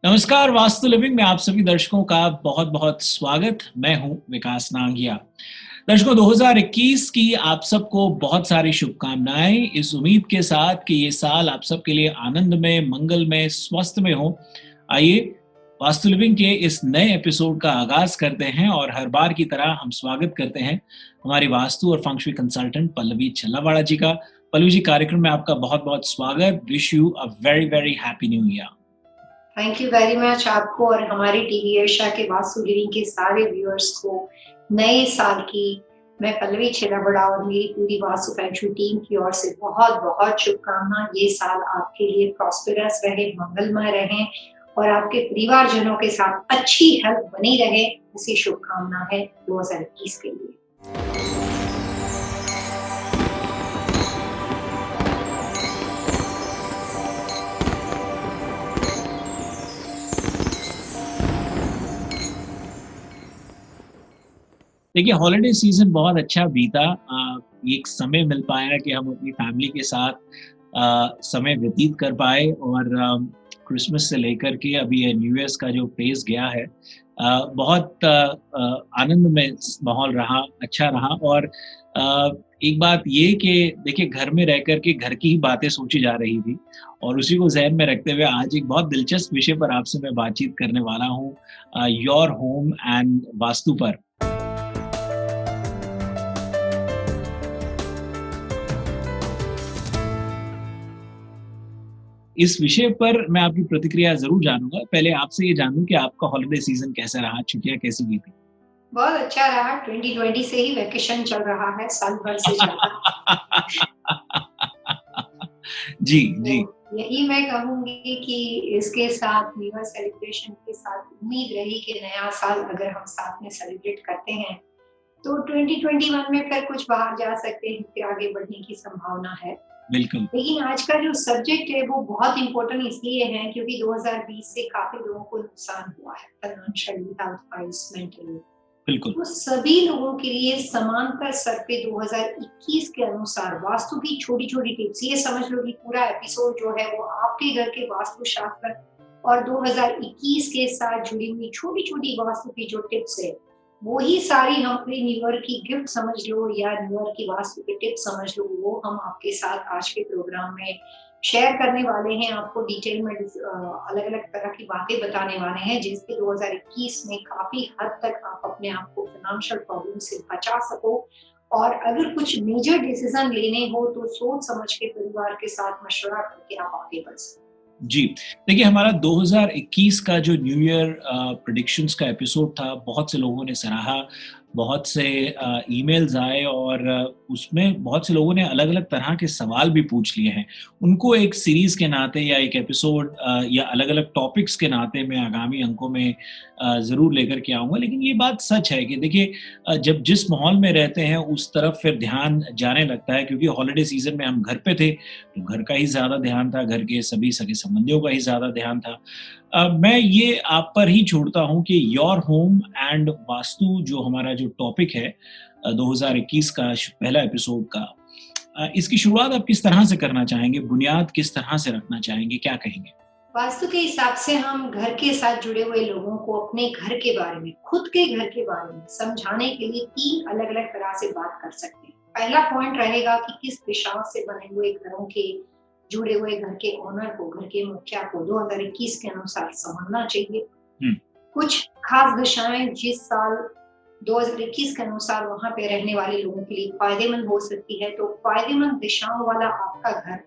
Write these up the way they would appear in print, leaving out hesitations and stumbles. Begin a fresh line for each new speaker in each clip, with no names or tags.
नमस्कार, वास्तु लिविंग में आप सभी दर्शकों का बहुत-बहुत स्वागत। मैं हूं विकास नांगिया। दर्शकों, 2021 की आप सबको बहुत सारी शुभकामनाएँ, इस उम्मीद के साथ कि ये साल आप सबके लिए आनंदमय, मंगलमय, स्वस्थ में हो। आइए, वास्तु लिविंग के इस नए एपिसोड का आगाज़ करते हैं और हर बार की तरह हम स्वागत करते हैं हमारी वास्तु और फंग शुई कंसल्टेंट पल्लवी चल्लावाड़ा जी का। पल्लवी जी, कार्यक्रम में आपका बहुत-बहुत स्वागत। Wish you a very, very happy new year.
Thank you very much आपको और हमारे टीवी एशिया के वास्तु लिविंग के सारे व्यूअर्स को नए साल की मैं पल्लवी छेलाबड़ा और मेरी पूरी वास्तु फैंग शुई टीम की ओर से बहुत बहुत शुभकामना। ये साल आपके लिए प्रॉस्पेरस रहे, मंगलमय रहे और आपके परिवारजनों के साथ अच्छी हेल्थ बनी रहे, इसी शुभकामना है 2021 के लिए।
देखिए, हॉलिडे सीज़न बहुत अच्छा बीता। एक समय मिल पाया कि हम अपनी फैमिली के साथ समय व्यतीत कर पाए और क्रिसमस से लेकर के अभी ये न्यू ईयर्स का जो फ़ेज़ गया है, बहुत आनंदमय माहौल रहा, अच्छा रहा और एक बात ये कि देखिए, घर में रह कर के घर की ही बातें सोची जा रही थी और उसी को ज़हन में रखते हुए आज एक बहुत दिलचस्प विषय पर आपसे मैं बातचीत करने वाला हूँ, योर होम एंड वास्तु पर। इस विषय पर मैं आपकी प्रतिक्रिया ज़रूर जानूँगा। पहले आपसे ये जानूँ कि आपका हॉलिडे सीज़न कैसा रहा? छुट्टियाँ कैसी बीती?
बहुत अच्छा रहा, 2020 से ही वैकेशन चल रहा है, साल भर से ज़्यादा।
जी,
तो
जी।
यही मैं कहूँगी कि इसके साथ न्यू ईयर सेलिब्रेशन के साथ उम्मीद रही कि नया साल अगर हम साथ में सेलिब्रेट करते हैं, तो 2021 में फिर कुछ बाहर जा सकते हैं, फिर आगे बढ़ने की संभावना है।
बिल्कुल,
लेकिन आज का जो सब्जेक्ट है वो बहुत इम्पोर्टेंट इसलिए है क्योंकि 2020 से काफ़ी लोगों को नुकसान हुआ है, फाइनेंशियली, हेल्थ वाइज़, मेंटली।
बिल्कुल।
तो सभी लोगों के लिए समांतर स्तर पे 2021 के अनुसार वास्तु की छोटी-छोटी टिप्स, ये समझ लो कि पूरा एपिसोड जो है वो आपके घर के वास्तु शास्त्र और 2021 के साथ जुड़ी हुई छोटी-छोटी वास्तु की जो टिप्स है, वो ही सारी हम अपने न्यू ईयर की गिफ्ट समझ लो या न्यू ईयर की वास्तु की टिप्स समझ लो, वो हम आपके साथ आज के प्रोग्राम में शेयर करने वाले हैं। आपको डिटेल में अलग-अलग तरह की बातें बताने वाले हैं, जिससे 2021 में काफ़ी हद तक आप अपने आप को फाइनेंशियल प्रॉब्लम से बचा सको और अगर कुछ मेजर डिसीज़न लेने हो, तो सोच समझ के परिवार के साथ मशवरा करके आप आगे बढ़ सको।
जी, देखिए, हमारा 2021 का जो न्यू ईयर प्रेडिक्शंस का एपिसोड था, बहुत से लोगों ने सराहा, बहुत से ईमेल्स आए और उसमें बहुत से लोगों ने अलग-अलग तरह के सवाल भी पूछ लिए हैं। उनको एक सीरीज़ के नाते या एक एपिसोड या अलग-अलग टॉपिक्स के नाते मैं आगामी अंकों में ज़रूर लेकर के आऊँगा। लेकिन ये बात सच है कि देखिए, जब जिस माहौल में रहते हैं, उस तरफ फिर ध्यान जाने लगता है क्योंकि हॉलिडे सीज़न में हम घर पे थे, तो घर का ही ज़्यादा ध्यान था, घर के सभी सगे-संबंधियों का ही ज़्यादा ध्यान था। मैं ये आप पर ही छोड़ता हूँ कि योर होम एंड वास्तु जो हमारा जो टॉपिक है 2021 का पहला एपिसोड का, इसकी शुरुआत आप किस तरह से करना चाहेंगे? बुनियाद किस तरह से रखना चाहेंगे? क्या कहेंगे?
वास्तु के हिसाब से हम घर के साथ जुड़े हुए लोगों को अपने घर के बारे में, खुद के घर के बारे में समझाने के लिए 3 अलग-अलग तरह से बात कर सकते हैं। पहला पॉइंट रहेगा कि किस दिशा से बने हुए घरों के जुड़े हुए घर के ओनर को, घर के मुखिया को 2021 के अनुसार समझना चाहिए।
हुँ,
कुछ खास दिशाएं जिस साल 2021 के अनुसार वहां पे रहने वाले लोगों के लिए फायदेमंद हो सकती है, तो फायदेमंद दिशाओं वाला आपका घर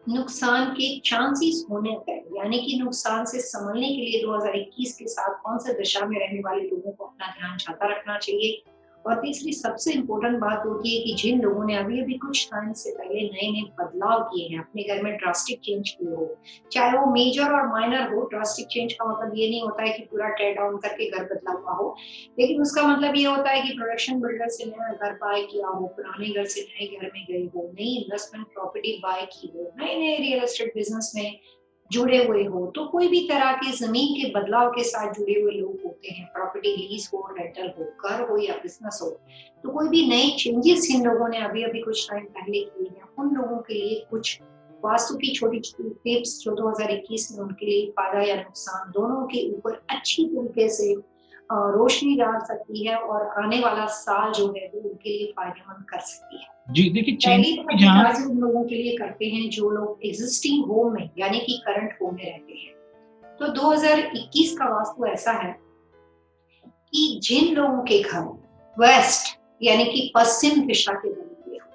नुकसान के चांसेस होने तय, यानी कि नुकसान से संभलने के लिए 2021 के साथ कौन सी दिशा में रहने वाले लोगों को अपना ध्यान ज्यादा रखना चाहिए। और तीसरी सबसे इम्पोर्टेंट बात होती है कि जिन लोगों ने अभी अभी कुछ टाइम से पहले नए नए बदलाव किए हैं, अपने घर में ड्रास्टिक चेंज किए हो, चाहे वो मेजर और माइनर हो। ड्रास्टिक चेंज का मतलब ये नहीं होता है कि पूरा टेयर डाउन करके घर बदला हुआ हो, लेकिन उसका मतलब ये होता है कि प्रोडक्शन बिल्डर से नया घर बाय किया हो, पुराने घर से नए घर में गए हो, नई इन्वेस्टमेंट प्रॉपर्टी बाय की हो, नए नए रियल एस्टेट बिजनेस में जुड़े हुए हो, तो कोई भी तरह के जमीन के बदलाव के साथ जुड़े हुए लोग होते हैं, प्रॉपर्टी लीज हो, रेंटल हो, घर हो या बिजनेस हो, तो कोई भी नए चेंजेस इन लोगों ने अभी अभी कुछ टाइम पहले किए हैं, उन लोगों के लिए कुछ वास्तु की छोटी-छोटी टिप्स जो 2021 में उनके लिए फायदा या नुकसान दोनों के ऊपर अच्छी तरीके से रोशनी डाल सकती है और आने वाला साल जो है वो उनके लिए फ़ायदेमंद कर सकती है।
जी, देखिए चेंज
पहली
की
बात
जहाँ
आज उन लोगों के लिए करते हैं जो लोग एग्जिस्टिंग होम में यानी कि करंट होम में रहते हैं। तो 2021 का वास्तु ऐसा है कि जिन लोगों के घर वेस्ट यानी कि पश्चिम दिशा के बने हुए हो,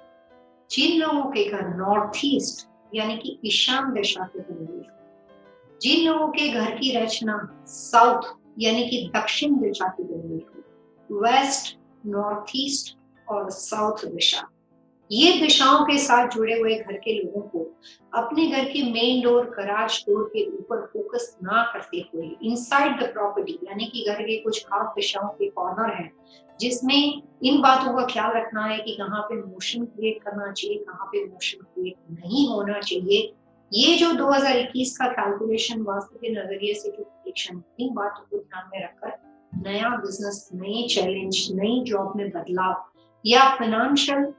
जिन लोगों के घर नॉर्थ ईस्ट यानी कि ईशान दिशा के बने हुए हो, जिन लोगों के घर की रचना साउथ यानी कि दक्षिण दिशा की बनी हुई हो, वेस्ट, नॉर्थ ईस्ट और साउथ दिशा, ये दिशाओं के साथ जुड़े हुए घर के लोगों को अपने घर के मेन डोर गराज डोर के ऊपर फोकस ना करते हुए इनसाइड द प्रॉपर्टी यानी कि घर के कुछ खास दिशाओं के कॉर्नर है जिसमें इन बातों का ख्याल रखना है कि कहाँ पे मोशन क्रिएट करना चाहिए, कहाँ पे मोशन क्रिएट नहीं होना चाहिए। ये जो 2021 का कैलकुलेशन वास्तु के नजरिए से जो प्रेडिक्शन, इन बातों को ध्यान में रखकर नया बिजनेस, नए चैलेंज, नई जॉब में बदलाव या फाइनेंशियल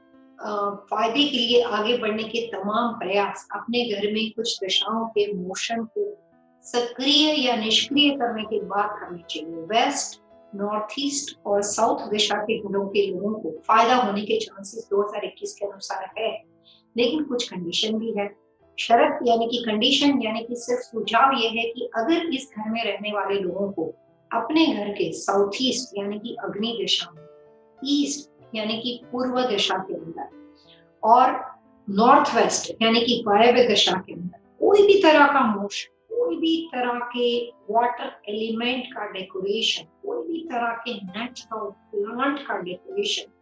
फायदे के लिए आगे बढ़ने के तमाम प्रयास अपने घर में कुछ दिशाओं के मोशन को सक्रिय या निष्क्रिय करने के बाद करने चाहिए। वेस्ट, नॉर्थ ईस्ट और साउथ दिशा के घरों के लोगों को फायदा होने के चांसेस 2021 के अनुसार है, लेकिन कुछ कंडीशन भी है। शर्त यानी कि कंडीशन यानी कि सिर्फ सुझाव ये है कि अगर इस घर में रहने वाले लोगों को अपने घर के साउथ ईस्ट यानी कि अग्नि दिशा में, ईस्ट यानी कि पूर्व दिशा के अंदर और नॉर्थ वेस्ट यानी कि वायव्य दिशा के अंदर कोई भी तरह का मोशन, कोई भी तरह के वाटर एलिमेंट का डेकोरेशन, कोई भी तरह के नेचुरल प्लांट का डेकोरेशन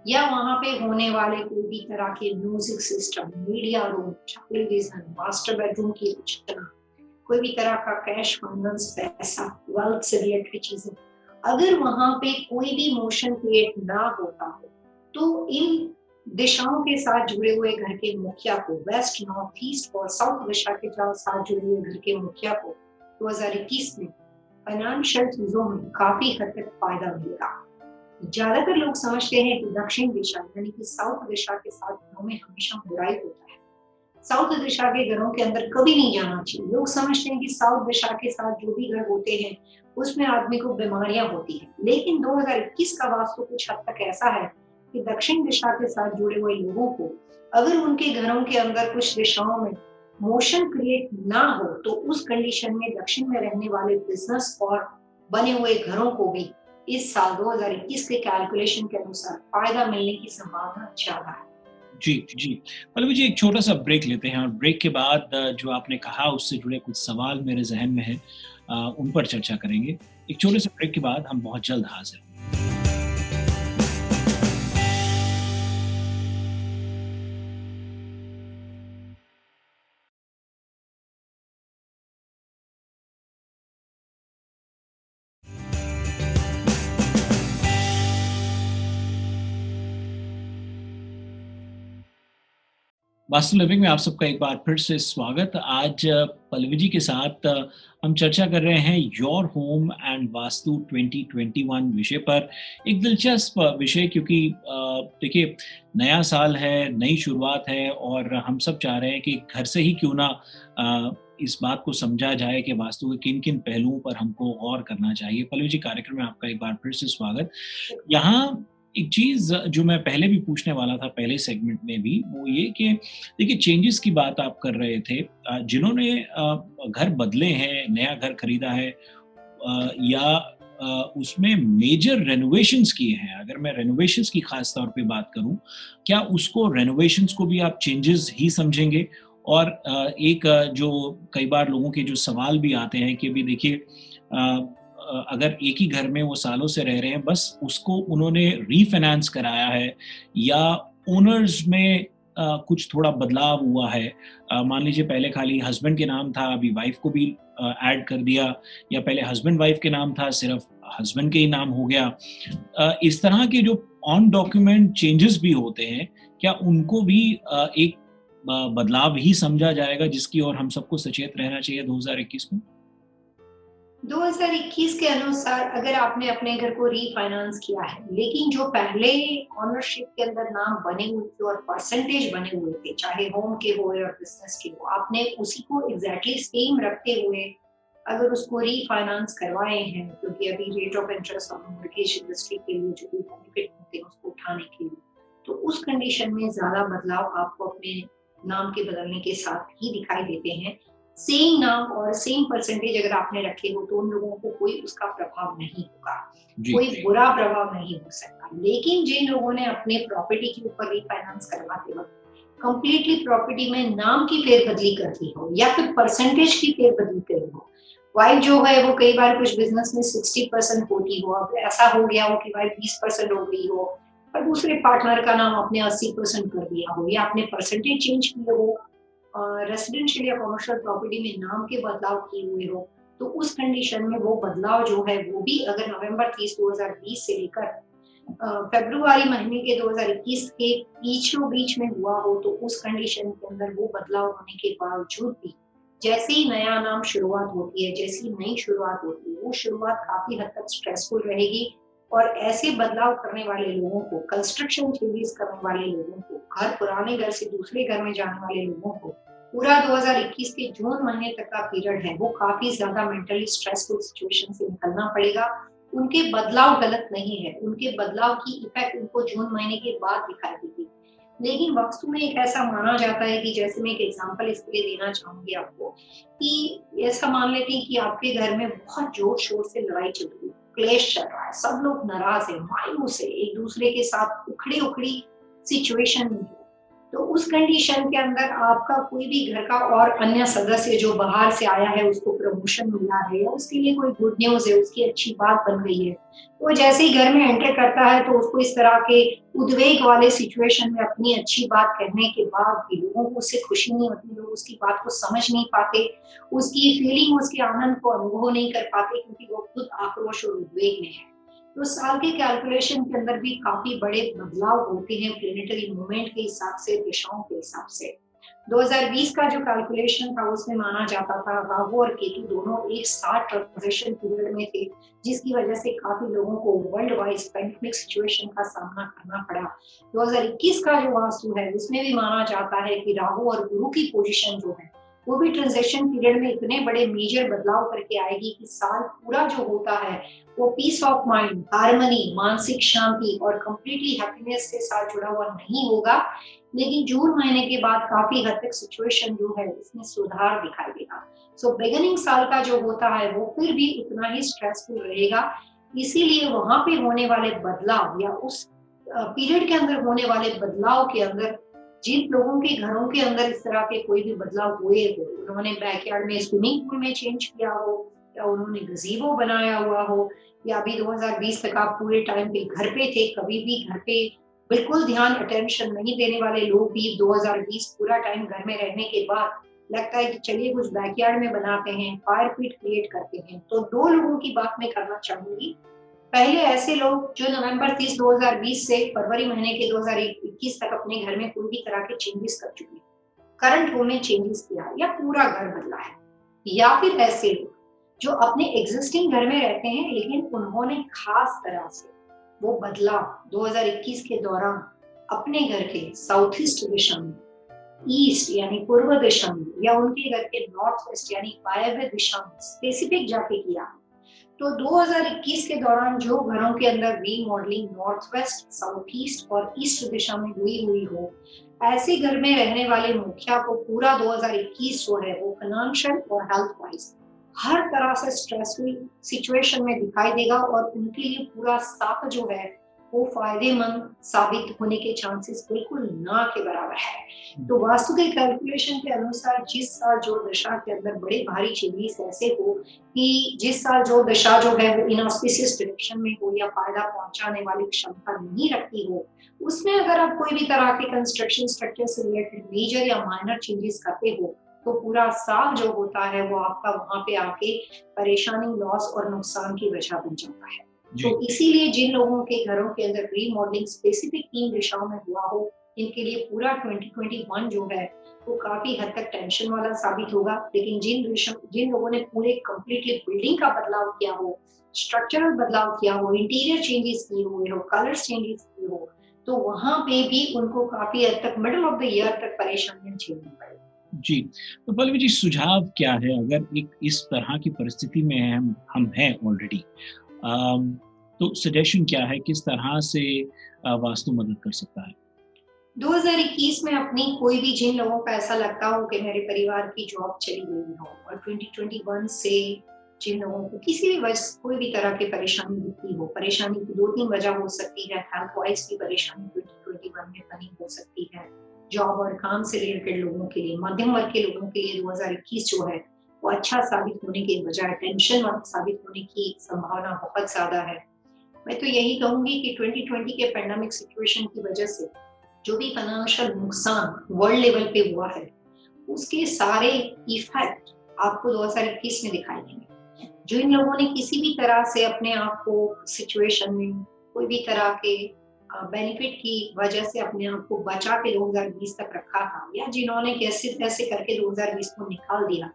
या वहां पे होने वाले कोई भी तरह के music system, media room, television, master bedroom की रचना, कोई भी तरह का कैश, फाइनेंस, पैसा, वेल्थ से रिलेटेड चीजें, अगर वहां पे कोई भी मोशन क्रिएट ना होता हो तो इन दिशाओं के साथ जुड़े हुए घर के मुखिया को, वेस्ट, नॉर्थ ईस्ट और साउथ दिशा के साथ जुड़े हुए घर के मुखिया को 2021 में फाइनेंशियल चीजों में काफी हद तक फायदा मिलेगा। ज्यादातर लोग समझते हैं कि दक्षिण दिशा यानी कि साउथ दिशा के साथ घरों में हमेशा बुराई होता है, साउथ दिशा के घरों के अंदर कभी नहीं जाना चाहिए। लोग समझते हैं कि साउथ दिशा के साथ जो भी घर होते हैं उसमें आदमी को बीमारियां होती हैं, लेकिन 2021 का वास्तु कुछ हद तक ऐसा है कि दक्षिण दिशा के साथ जुड़े हुए लोगों को अगर उनके घरों के अंदर कुछ दिशाओं में मोशन क्रिएट ना हो तो उस कंडीशन में दक्षिण में रहने वाले बिजनेस और बने हुए घरों को भी इस साल 2021 के कैलकुलेशन के अनुसार फायदा मिलने की संभावना ज्यादा है।
जी, जी। पल्लवी जी, एक छोटा-सा ब्रेक लेते हैं और ब्रेक के बाद जो आपने कहा उससे जुड़े कुछ सवाल मेरे ज़हन में हैं, उन पर चर्चा करेंगे। एक छोटे से ब्रेक के बाद हम बहुत जल्द हाज़िर होंगे। वास्तु लिविंग में आप सबका एक बार फिर से स्वागत। आज पल्लवी जी के साथ हम चर्चा कर रहे हैं योर होम एंड वास्तु 2021 विषय पर। एक दिलचस्प विषय, क्योंकि देखिए नया साल है, नई शुरुआत है और हम सब चाह रहे हैं कि घर से ही क्यों ना इस बात को समझा जाए कि वास्तु के किन-किन पहलुओं पर हमको गौर करना चाहिए। पल्लवी जी, कार्यक्रम में आपका एक बार फिर से स्वागत। यहाँ एक चीज़ जो मैं पहले भी पूछने वाला था पहले सेगमेंट में भी, वो ये कि देखिए चेंजेस की बात आप कर रहे थे। जिन्होंने घर बदले हैं, नया घर खरीदा है या उसमें मेजर रेनोवेशंस किए हैं, अगर मैं रेनोवेशंस की खास तौर पे बात करूं, क्या उसको रेनोवेशंस को भी आप चेंजेस ही समझेंगे? और एक जो कई बार लोगों के जो सवाल भी आते हैं कि भी देखिए अगर एक ही घर में वो सालों से रह रहे हैं, बस उसको उन्होंने रीफाइनेंस कराया है या ओनर्स में कुछ थोड़ा बदलाव हुआ है। मान लीजिए पहले खाली हस्बैंड के नाम था, अभी वाइफ को भी ऐड कर दिया, या पहले हस्बैंड वाइफ के नाम था, सिर्फ हस्बैंड के ही नाम हो गया। इस तरह के जो ऑन डॉक्यूमेंट चेंजेस भी होते हैं, क्या उनको भी एक बदलाव ही समझा जाएगा जिसकी ओर हम सबको सचेत रहना चाहिए 2021 में?
2021 के अनुसार अगर आपने अपने घर को रीफाइनेंस किया है, लेकिन जो पहले ओनरशिप के अंदर नाम बने हुए थे और परसेंटेज बने हुए थे, चाहे होम के हो या बिजनेस के हो, आपने उसी को एग्जैक्टली सेम रखते हुए अगर उसको रीफाइनेंस करवाए हैं, क्योंकि अभी रेट ऑफ इंटरेस्ट और मॉर्गेज इंडस्ट्री के लिए जो भी बेनिफिट होते हैं उसको उठाने के लिए, तो उस कंडीशन में ज्यादा बदलाव आपको अपने नाम के बदलने के साथ ही दिखाई देते हैं। सेम नाम और सेम परसेंटेज अगर आपने रखे हो तो उन लोगों को कोई उसका प्रभाव नहीं होगा,
जी।
कोई बुरा प्रभाव नहीं हो सकता। लेकिन जिन लोगों ने अपने प्रॉपर्टी के ऊपर रीफाइनेंस करवाते वक्त कंप्लीटली प्रॉपर्टी में नाम की फेरबदली कर दी हो या फिर परसेंटेज की फेरबदली करी हो, वाइफ जो है वो कई बार कुछ बिजनेस में 60% होती हो, अब ऐसा हो गया हो कि वाइफ 20% हो गई हो, और दूसरे पार्टनर का नाम आपने 80% कर दिया हो, या आपने परसेंटेज चेंज किए हो, रेसिडेंशियल या कमर्शियल प्रॉपर्टी में नाम के बदलाव किए हुए हो, तो उस कंडीशन में वो बदलाव जो है वो भी अगर नवंबर 30 2020 से लेकर फरवरी महीने के 2021 के बीचों बीच में हुआ हो, तो उस कंडीशन के अंदर वो बदलाव होने के बावजूद भी जैसे ही नया नाम शुरुआत होती है, जैसी नई शुरुआत होती है, वो शुरुआत काफी हद तक स्ट्रेसफुल रहेगी। और ऐसे बदलाव करने वाले लोगों को, कंस्ट्रक्शन चेंजेस करने वाले लोगों को, घर पुराने घर से दूसरे घर में जाने वाले लोगों को पूरा 2021 के जून महीने तक का पीरियड है वो काफी ज्यादा मेंटली स्ट्रेसफुल सिचुएशन से निकलना पड़ेगा। उनके बदलाव गलत नहीं है, उनके बदलाव की इफेक्ट उनको जून महीने के बाद दिखाई देगी। लेकिन वास्तु में एक ऐसा माना जाता है कि जैसे मैं एक एग्जांपल इसके लिए देना चाहूंगी आपको, कि ऐसा मान लेते हैं कि आपके घर में बहुत जोर शोर से लड़ाई चल रही है, क्लेश चल रहा है, सब लोग नाराज है, मायूस है, एक दूसरे के साथ उखड़ी उखड़ी सिचुएशन में है। तो उस कंडीशन के अंदर आपका कोई भी घर का और अन्य सदस्य जो बाहर से आया है, उसको प्रमोशन मिला है या उसके लिए कोई गुड न्यूज है, उसकी अच्छी बात बन गई है, वो जैसे ही घर में एंटर करता है तो उसको इस तरह के उद्वेग वाले सिचुएशन में अपनी अच्छी बात कहने के बाद भी लोगों को उससे खुशी नहीं होती, लोग उसकी बात को समझ नहीं पाते, उसकी फीलिंग, उसके आनंद को अनुभव नहीं कर पाते, क्योंकि वो खुद आक्रोश और उद्वेग में है। तो साल के कैलकुलेशन के अंदर भी काफी बड़े बदलाव होते हैं प्लेनेटरी मूवमेंट के हिसाब से, दिशाओं के हिसाब से। 2020 का जो कैलकुलेशन था उसमें माना जाता था राहु और केतु दोनों एक साथ ट्रांजिशन पीरियड में थे, जिसकी वजह से काफी लोगों को वर्ल्ड वाइज पैंडेमिक सिचुएशन का सामना करना पड़ा। 2021 का जो वास्तु है उसमें भी माना जाता है कि राहु और गुरु की पोजीशन जो है वो भी ट्रांजिशन पीरियड में इतने बड़े मेजर बदलाव करके आएगी कि साल पूरा जो होता है वो पीस ऑफ माइंड, हार्मनी, मानसिक शांति और कंप्लीटली हैप्पीनेस के साथ जुड़ा हुआ नहीं होगा। लेकिन जून महीने के बाद काफी हद तक सिचुएशन जो है इसमें सुधार दिखाई देगा। सो बिगिनिंग साल का जो होता है वो फिर भी उतना ही स्ट्रेसफुल रहेगा। इसीलिए वहां पे होने वाले बदलाव या उस पीरियड के अंदर होने वाले बदलाव के अंदर जिन लोगों के घरों के अंदर इस तरह के कोई भी बदलाव हुए हो, उन्होंने बैकयार्ड में स्विमिंग पूल में चेंज किया हो, या उन्होंने गजीबो बनाया हुआ हो, या अभी 2020 तक आप पूरे टाइम पे घर पे थे, कभी भी घर पे बिल्कुल ध्यान अटेंशन नहीं देने वाले लोग भी 2020 पूरा टाइम घर में रहने के बाद लगता है कि चलिए कुछ बैकयार्ड में बनाते हैं, फायर पिट क्रिएट करते हैं। तो दो लोगों की बात मैं करना चाहूंगी। पहले ऐसे लोग जो नवंबर 30 2020 से फरवरी महीने के 2021 तक अपने घर में पूरी तरह के चेंजेस कर चुके हैं, करंट होम में चेंजेस किया या पूरा घर बदला है, या फिर ऐसे लोग जो अपने एग्जिस्टिंग घर में रहते हैं लेकिन उन्होंने खास तरह से वो बदलाव 2021 के दौरान अपने घर के साउथ ईस्ट दिशा में, ईस्ट यानी पूर्व दिशा में, या उनके घर के नॉर्थ वेस्ट यानी वायव्य दिशा में स्पेसिफिक जाके किया। तो 2021 के दौरान जो घरों के अंदर remodelling north west, south east और ईस्ट दिशा में हुई हुई हो, ऐसे घर में रहने वाले मुखिया को पूरा 2021 जो है वो फाइनेंशियल और हेल्थ वाइज हर तरह से स्ट्रेसफुल सिचुएशन में दिखाई देगा, और उनके लिए पूरा साल जो है वो फायदेमंद साबित होने के चांसेस बिल्कुल ना के बराबर है। तो वास्तु के कैलकुलेशन के अनुसार जिस साल जो दशा के अंदर बड़े भारी चेंजेस ऐसे हो कि जिस साल जो दशा जो है वो इनऑस्पिशियस डायरेक्शन में हो या फायदा पहुंचाने वाली क्षमता नहीं रखती हो, उसमें अगर आप कोई भी तरह के कंस्ट्रक्शन स्ट्रक्चर से रिलेटेड मेजर या माइनर चेंजेस करते हो, तो पूरा साल जो होता है वो आपका वहां पे आके परेशानी, लॉस और नुकसान की वजह बन जाता है। तो
जी।
इसीलिए जिन लोगों के घरों के अंदर रीमॉडलिंग स्पेसिफिक 3 दिशाओं में हुआ हो इनके लिए पूरा 2021 जो है वो काफी हद तक टेंशन वाला साबित होगा। लेकिन जिन लोगों ने पूरे कंप्लीटली बिल्डिंग का बदलाव किया हो, स्ट्रक्चरल बदलाव किया हो, इंटीरियर चेंजेस किए हुए हो, कलर्स चेंजेस किए हो, तो वहां पे भी उनको काफी हद तक मिडल ऑफ द ईयर तक परेशानियां झेलनी पड़ेगी।
जी, तो पल्लवी जी सुझाव क्या है अगर एक इस तरह की परिस्थिति में हम हैं ऑलरेडी, अम, तो सजेशन क्या है किस तरह से वास्तु मदद कर सकता है?
2021 में अपनी कोई भी जिन लोगों को ऐसा लगता हो कि मेरे परिवार की जॉब चली गई हो और 2021 से जिन लोगों को किसी भी वजह से कोई भी तरह की परेशानी दिखती हो, परेशानी की 2-3 वजह हो सकती है। हेल्थ वाइज की परेशानी 2021 में बनी हो सकती है। जॉब और काम से रिलेटेड लोगों के लिए, मध्यम वर्ग के लोगों के लिए 2021 जो है वो अच्छा साबित होने के बजाय टेंशन वाला साबित होने की संभावना बहुत ज्यादा है। मैं तो यही कहूंगी कि 2020 के पैंडेमिक सिचुएशन की वजह से जो भी फाइनेंशियल नुकसान वर्ल्ड लेवल पे हुआ है, उसके सारे इफेक्ट आपको 2021 में दिखाई देंगे। जिन लोगों ने किसी भी तरह से अपने आप को सिचुएशन में कोई भी तरह के बेनिफिट की वजह से अपने आप को बचा के 2020 तक रखा था, या जिन्होंने कैसे तैसे करके 2020 को निकाल दिया,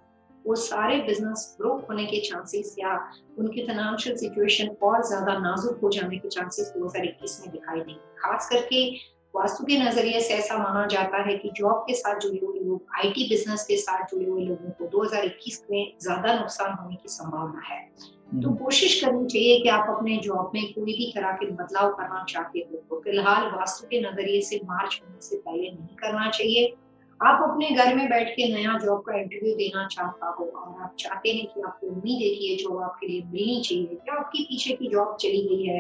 वो सारे बिजनेस ब्रोक होने के चांसेस या उनकी फाइनेंशियल सिचुएशन और ज्यादा नाजुक हो जाने के चांसेस 2021 में दिखाई देंगे। खास करके वास्तु के नजरिए से ऐसा माना जाता है कि जॉब के साथ जुड़े हुए लोग, आईटी बिजनेस के साथ जुड़े हुए लोगों को 2021 में ज्यादा नुकसान होने की संभावना है। तो कोशिश करनी चाहिए कि आप अपने जॉब में कोई भी तरह के बदलाव करना चाहते हो तो फिलहाल वास्तु के नजरिए से मार्च होने से पहले नहीं करना चाहिए। आप अपने घर में बैठ के नया जॉब का इंटरव्यू देना चाहता हो और आप चाहते हैं कि आपको उम्मीद है कि ये जॉब आपके लिए मिलनी चाहिए, या आपकी पीछे की जॉब चली गई है,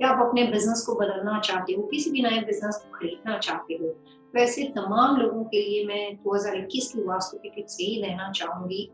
या आप अपने बिजनेस को बदलना चाहते हो, किसी भी नए बिजनेस को खरीदना चाहते हो, वैसे तमाम लोगों के लिए मैं 2021 की वास्तु की टिप्स यही देना चाहूंगी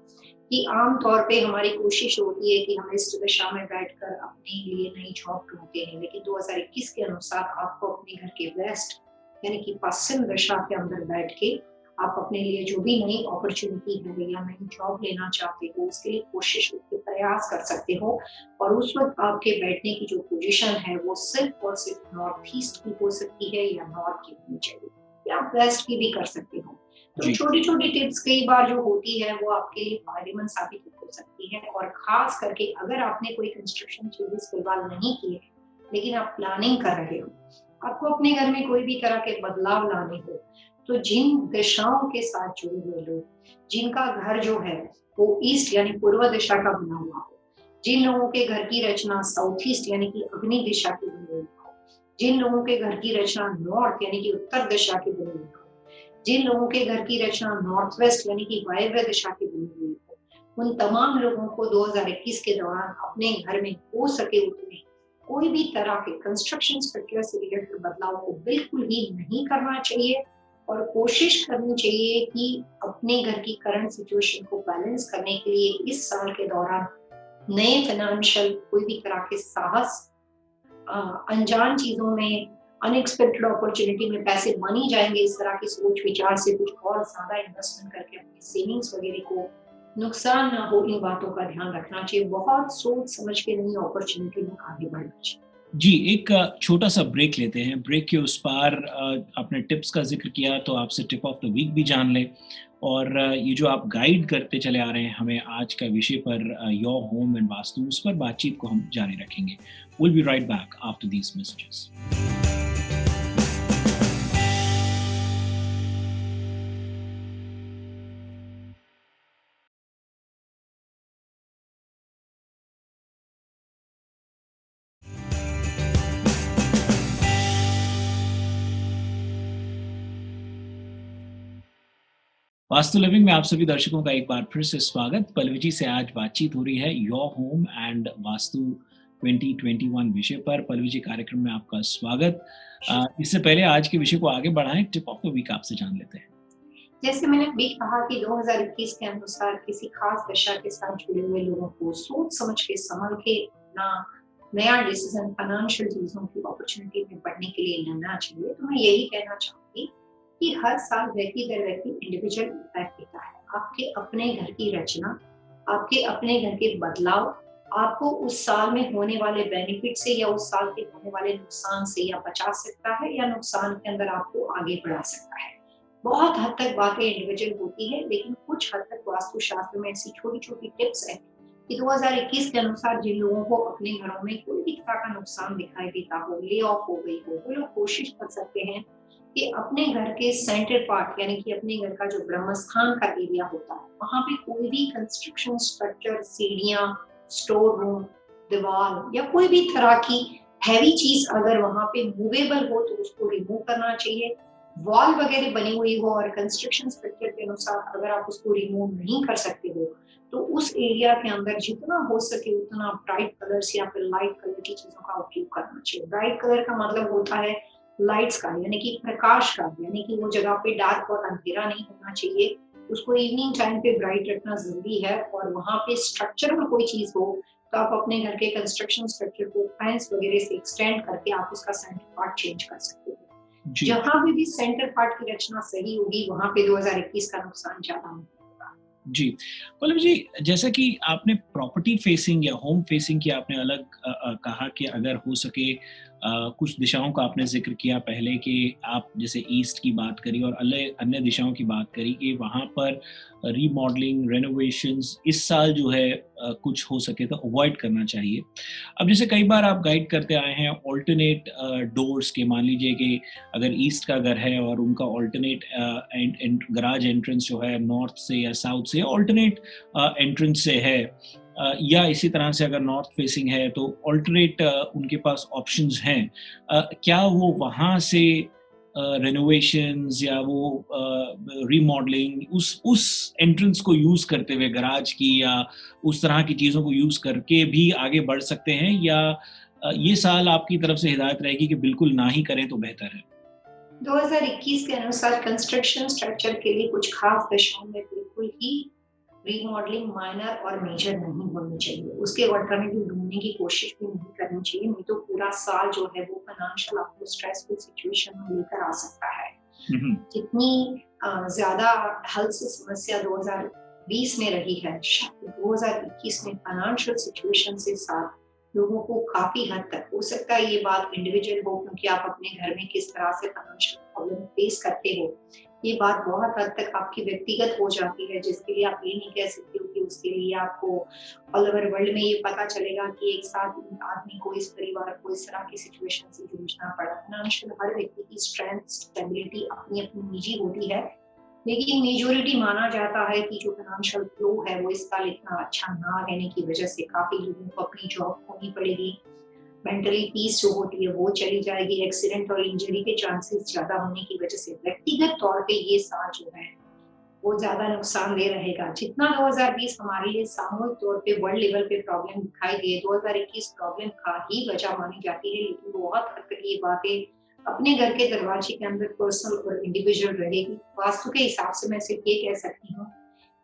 कि आम तौर पे हमारी कोशिश होती है कि हम इस दिशा में बैठकर अपने लिए नई जॉब ढूंढते हैं, लेकिन 2021 के अनुसार आपको अपने घर के वेस्ट यानी कि पश्चिम दिशा के अंदर बैठ के आप अपने लिए जो भी नई अपॉर्चुनिटी है या नई जॉब लेना चाहते हो उसके लिए कोशिश उसके प्रयास कर सकते हो। और उस वक्त आपके बैठने की जो पोजीशन है वो सिर्फ और सिर्फ नॉर्थ ईस्ट की हो सकती है या नॉर्थ की होनी चाहिए, या आप वेस्ट की भी कर सकते हो। तो
जी,
छोटी छोटी टिप्स कई बार जो होती है वो आपके लिए फायदेमंद साबित हो सकती है। और खास करके अगर आपने कोई कंस्ट्रक्शन चेंजेस फिलहाल नहीं किए लेकिन आप प्लानिंग कर रहे हो, आपको अपने घर में कोई भी तरह के बदलाव लाने हो, तो जिन दिशाओं के साथ जुड़े हुए लोग, जिनका घर जो है वो ईस्ट यानी पूर्व दिशा का बना हुआ हो, जिन लोगों के घर की रचना साउथ ईस्ट यानी कि अग्नि दिशा की बनी हुई हो, जिन लोगों के घर की रचना नॉर्थ यानी कि उत्तर दिशा की बनी हुई हो, जिन लोगों के घर की रचना नॉर्थ वेस्ट यानी कि वायव्य दिशा की बनी हुई हो, उन तमाम लोगों को 2021 के दौरान अपने घर में हो सके उतने कोई भी तरह के कंस्ट्रक्शन स्ट्रक्चर से रिलेटेड बदलाव को बिल्कुल ही नहीं करना चाहिए। और कोशिश करनी चाहिए कि अपने घर की करंट सिचुएशन को बैलेंस करने के लिए इस साल के दौरान नए फाइनेंशियल कोई भी तरह के साहस, अनजान चीजों में, अनएक्सपेक्टेड अपॉर्चुनिटी में पैसे बनी जाएंगे, इस तरह की सोच विचार से कुछ और ज्यादा इन्वेस्टमेंट करके अपनी सेविंग्स वगैरह को नुकसान ना हो, इन बातों का ध्यान रखना चाहिए। बहुत सोच समझ के नई अपॉर्चुनिटी में आगे बढ़ना चाहिए।
जी, एक छोटा-सा ब्रेक लेते हैं। ब्रेक के उस पार आपने टिप्स का ज़िक्र किया तो आपसे टिप ऑफ द वीक भी जान लें और ये जो आप गाइड करते चले आ रहे हैं हमें आज का विषय per your home and vastu, उस पर बातचीत को हम जारी रखेंगे। Will be right back after these messages. Vastu living में आप सभी दर्शकों का एक बार फिर से स्वागत। पल्लवी जी से आज बातचीत हो रही है योर होम एंड वास्तु 2021 विषय पर। पल्लवी जी कार्यक्रम में आपका स्वागत। इससे पहले आज के विषय को आगे बढ़ाएं, टिप ऑफ द वीक आपसे जान लेते हैं।
जैसे मैंने अभी कहा कि 2021 के अनुसार किसी खास दशा के साथ जुड़े हुए लोगों को सोच समझ के संभल के ना नया डिसीजन फाइनेंशियल चीजों की अपॉर्चुनिटी में बढ़ने के लिए लेना चाहिए। तो मैं यही कहना चाहूंगी कि हर साल व्यक्ति दर व्यक्ति इंडिविजुअल इम्पैक्ट देता है। आपके अपने घर की रचना, आपके अपने घर के बदलाव आपको उस साल में होने वाले बेनिफिट से या उस साल के होने वाले नुकसान से या बचा सकता है या नुकसान के अंदर आपको आगे बढ़ा सकता है। बहुत हद तक बातें इंडिविजुअल होती है, लेकिन कुछ हद तक वास्तुशास्त्र में ऐसी छोटी-छोटी टिप्स हैं कि 2021 के अनुसार जिन लोगों को अपने घरों में कोई भी तरह का नुकसान दिखाई देता हो, ले ऑफ हो गई हो, वो लोग कोशिश कर सकते हैं कि अपने घर के सेंटर पार्ट यानी कि अपने घर का जो ब्रह्मस्थान का एरिया होता है, वहाँ पे कोई भी कंस्ट्रक्शन स्ट्रक्चर, सीढ़ियाँ, स्टोर रूम, दीवार या कोई भी तरह की हैवी चीज अगर वहाँ पे मूवेबल हो तो उसको रिमूव करना चाहिए। वॉल वगैरह बनी हुई हो और कंस्ट्रक्शन स्ट्रक्चर के अनुसार अगर आप उसको रिमूव नहीं कर सकते हो, तो उस एरिया के अंदर जितना हो सके उतना ब्राइट कलर्स या फिर लाइट कलर की चीजों का उपयोग करना चाहिए। ब्राइट कलर का मतलब होता है लाइट्स का, यानी कि प्रकाश का, यानी कि वो जगह पे डार्क और अंधेरा नहीं होना चाहिए। उसको इवनिंग टाइम पे ब्राइट रखना जरूरी है। और वहाँ पे स्ट्रक्चरल कोई चीज हो तो आप अपने घर के कंस्ट्रक्शन स्ट्रक्चर को फैंस वगैरह से एक्सटेंड करके आप उसका सेंटर पार्ट चेंज कर सकते हो।
जी।
जहाँ पे भी सेंटर पार्ट की रचना सही होगी वहां पे 2021 का नुकसान ज्यादा नहीं होगा।
जी। पल्लव जी, जैसा कि आपने प्रॉपर्टी फेसिंग या होम फेसिंग की आपने अलग कहा कि अगर हो सके कुछ दिशाओं का आपने ज़िक्र किया पहले कि आप जैसे ईस्ट की बात करी और अन्य अन्य दिशाओं की बात करी कि वहाँ पर रीमॉडलिंग, रेनोवेशंस इस साल जो है कुछ हो सके तो अवॉइड करना चाहिए। अब जैसे कई बार आप गाइड करते आए हैं ऑल्टरनेट डोर्स के, मान लीजिए कि अगर ईस्ट का घर है और उनका ऑल्टरनेट गराज एंट्रेंस जो है नॉर्थ से या साउथ से ऑल्टरनेट एंट्रेंस से है, या इसी तरह से अगर नॉर्थ फेसिंग है तो ऑल्टरनेट उनके पास ऑप्शंस हैं। क्या वो वहाँ से रेनोवेशंस या वो रीमॉडलिंग उस एंट्रेंस को यूज करते हुए गराज की या उस तरह की चीज़ों को यूज करके भी आगे बढ़ सकते हैं, या ये साल आपकी तरफ से हिदायत रहेगी कि बिल्कुल ना ही करें तो बेहतर है?
2021 के अनुसार कंस्ट्रक्शन स्ट्रक्चर के लिए कुछ खास दिशाओं में बिल्कुल ही रीमॉडलिंग माइनर और मेजर नहीं होनी चाहिए। उसके अल्टरनेटिव ढूंढने की कोशिश भी नहीं करनी चाहिए, नहीं तो पूरा साल जो है वो फाइनेंशियल आपको स्ट्रेसफुल सिचुएशन में लेकर आ सकता है।
हम्म।
जितनी ज्यादा हेल्थ से समस्या 2020 में रही है, 2021 में फाइनेंशियल सिचुएशन से साथ लोगों को काफी हद तक हो सकता है ये बात इंडिविजुअल हो, क्योंकि आप अपने घर में किस तरह से फाइनेंशियल प्रॉब्लम फेस करते हो, ये बात बहुत हद तक आपकी व्यक्तिगत हो जाती है, जिसके लिए आप ये नहीं कह सकते हो कि उसके लिए आपको ऑल ओवर वर्ल्ड में ये पता चलेगा कि एक साथ आदमी को, इस परिवार को इस तरह की सिचुएशन से जूझना पड़ा। फाइनेंशियल हर व्यक्ति की स्ट्रेंथ, स्टेबिलिटी अपनी अपनी निजी होती है, लेकिन मेजोरिटी माना जाता है कि जो फाइनेंशियल फ्लो है वो इस साल इतना अच्छा ना रहने की वजह से काफी लोगों को अपनी जॉब खोनी पड़ेगी, मेंटली पीस जो होती है वो चली जाएगी, एक्सीडेंट और इंजरी के चांसेस ज्यादा होने की वजह से व्यक्तिगत तौर पे ये साल जो है वो ज्यादा नुकसानदेह रहेगा। जितना 2020 हमारे लिए सामूहिक तौर पे वर्ल्ड लेवल पे प्रॉब्लम दिखाई दे, 2021 प्रॉब्लम का ही वजह मानी जाती है, लेकिन बहुत हद तक ये बातें अपने घर के दरवाजे के अंदर पर्सनल और इंडिविजुअल रहेगी। वास्तु के हिसाब से मैं सिर्फ ये कह सकती हूँ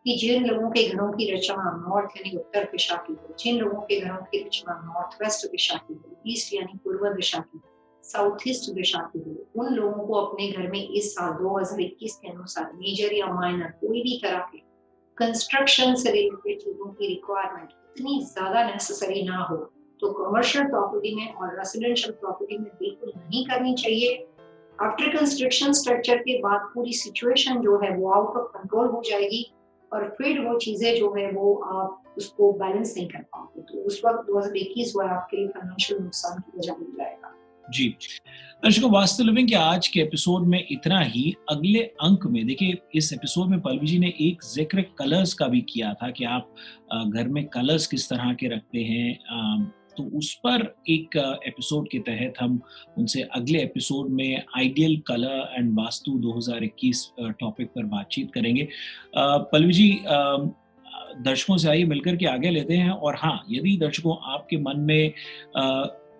कि जिन लोगों के घरों की रचना नॉर्थ यानी उत्तर दिशा की हो, जिन लोगों के घरों की रचना नॉर्थ वेस्ट दिशा की हो, ईस्ट यानी पूर्व दिशा की, साउथ ईस्ट दिशा की हो, उन लोगों को अपने घर में इस साल 2021 के अनुसार मेजर या माइनर कोई भी तरह के कंस्ट्रक्शन से रिलेटेड चीजों की रिक्वायरमेंट इतनी ज्यादा नेसेसरी ना हो तो कमर्शियल प्रॉपर्टी में और रेसिडेंशियल प्रॉपर्टी में बिल्कुल नहीं करनी चाहिए। आफ्टर कंस्ट्रक्शन स्ट्रक्चर के बाद पूरी सिचुएशन जो है वो आउट ऑफ कंट्रोल हो जाएगी और फिर वो चीजें जो है वो आप उसको बैलेंस नहीं कर पाओगे, तो उस वक्त 2021 वो आपके लिए फाइनेंशियल नुकसान की वजह बन जाएगा।
जी। दर्शकों, वास्तु लिविंग के आज के एपिसोड में इतना ही। अगले अंक में देखिए, इस एपिसोड में पल्लवी जी ने एक जिक्र कलर्स का भी किया था कि आप घर में कलर्स किस तरह के रखते हैं, तो उस पर एक एपिसोड के तहत हम उनसे अगले एपिसोड में ideal colour and vastu 2021 topic पर बातचीत करेंगे। पल्लवी जी, दर्शकों से आइए मिलकर के आगे लेते हैं। और हाँ, यदि दर्शकों आपके मन में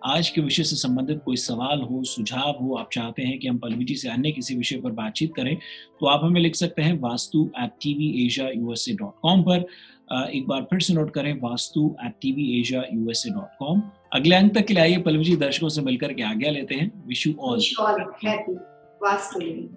आज के विषय से संबंधित कोई सवाल हो, सुझाव हो, आप चाहते हैं कि हम पल्लवी जी से अन्य किसी विषय पर बातचीत करें, तो आप हमें लिख सकते हैं vastu@tvasiausa.com पर। एक बार फिर से नोट करें, vastu@tvasiausa.com। अगले अंक तक के लिए आइए पल्लवी जी दर्शकों से मिलकर के आज्ञा लेते हैं। Wish you all
happy vastu living.